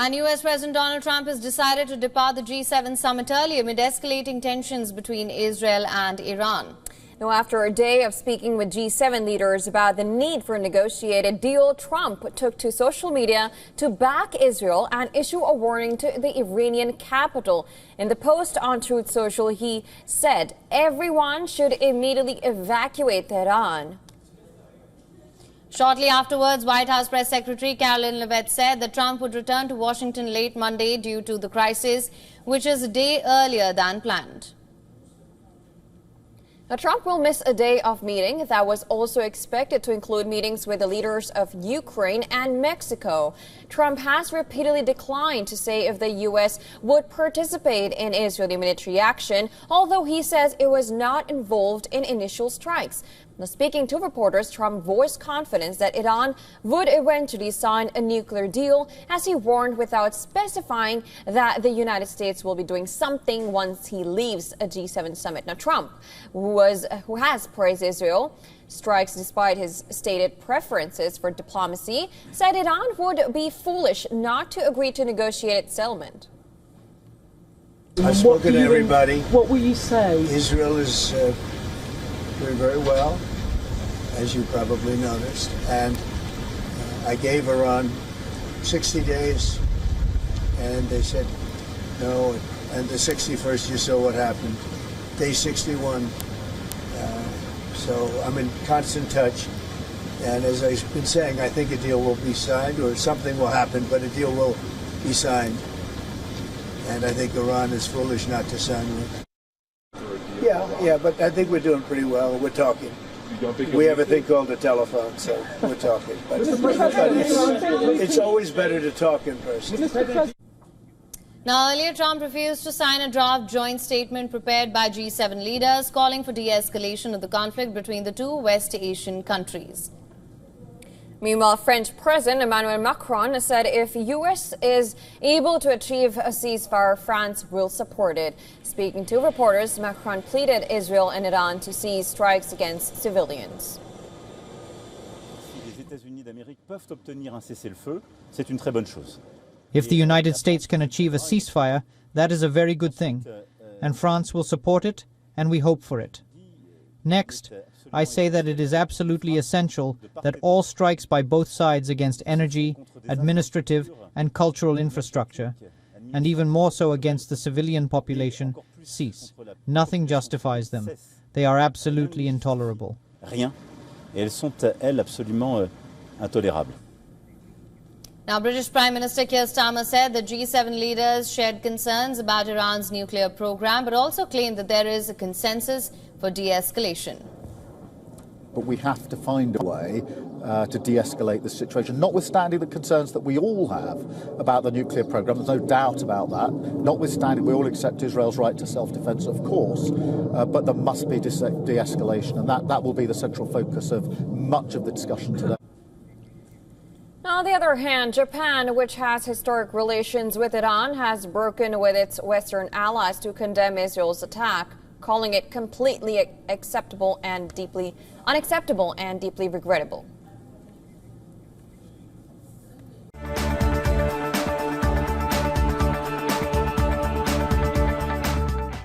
And US President Donald Trump has decided to depart the G7 summit early amid escalating tensions between Israel and Iran. Now, after a day of speaking with G7 leaders about the need for a negotiated deal, Trump took to social media to back Israel and issue a warning to the Iranian capital. In the post on Truth Social, he said everyone should immediately evacuate Tehran. Shortly afterwards, White House Press Secretary Caroline Leavitt said that Trump would return to Washington late Monday due to the crisis, which is a day earlier than planned. Now, Trump will miss a day of meeting that was also expected to include meetings with the leaders of Ukraine and Mexico. Trump has repeatedly declined to say if the U.S. would participate in Israeli military action, although he says it was not involved in initial strikes. Now, speaking to reporters, Trump voiced confidence that Iran would eventually sign a nuclear deal, as he warned without specifying that the United States will be doing something once he leaves a G7 summit. Now, Trump, who has praised Israel strikes despite his stated preferences for diplomacy, said Iran would be foolish not to agree to negotiated settlement. I've spoken to everybody. What will you say? Israel is doing very well, as you probably noticed, and I gave Iran 60 days, and they said no, and the 61st, you saw what happened. Day 61. So I'm in constant touch, and as I've been saying, I think a deal will be signed, or something will happen, but a deal will be signed. And I think Iran is foolish not to sign one. Yeah, but I think we're doing pretty well. We're talking. We have a thing called a telephone, so we're talking. But it's always better to talk in person. Now, earlier, Trump refused to sign a draft joint statement prepared by G7 leaders calling for de-escalation of the conflict between the two West Asian countries. Meanwhile, French President Emmanuel Macron said if U.S. is able to achieve a ceasefire, France will support it. Speaking to reporters, Macron pleaded Israel and Iran to cease strikes against civilians. Si les États-Unis d'Amérique peuvent obtenir un cessez-le-feu, c'est une très bonne chose. If the United States can achieve a ceasefire, that is a very good thing, and France will support it, and we hope for it. Next, I say that it is absolutely essential that all strikes by both sides against energy, administrative and cultural infrastructure, and even more so against the civilian population, cease. Nothing justifies them. They are absolutely intolerable. Rien. Et elles sont, elles, absolument intolérables. Now, British Prime Minister Keir Starmer said the G7 leaders shared concerns about Iran's nuclear program, but also claimed that there is a consensus for de-escalation. But we have to find a way to de-escalate the situation, notwithstanding the concerns that we all have about the nuclear program. There's no doubt about that. Notwithstanding, we all accept Israel's right to self-defense, of course, but there must be de-escalation, and that will be the central focus of much of the discussion today. Now, on the other hand, Japan, which has historic relations with Iran, has broken with its Western allies to condemn Israel's attack, calling it completely unacceptable and deeply regrettable.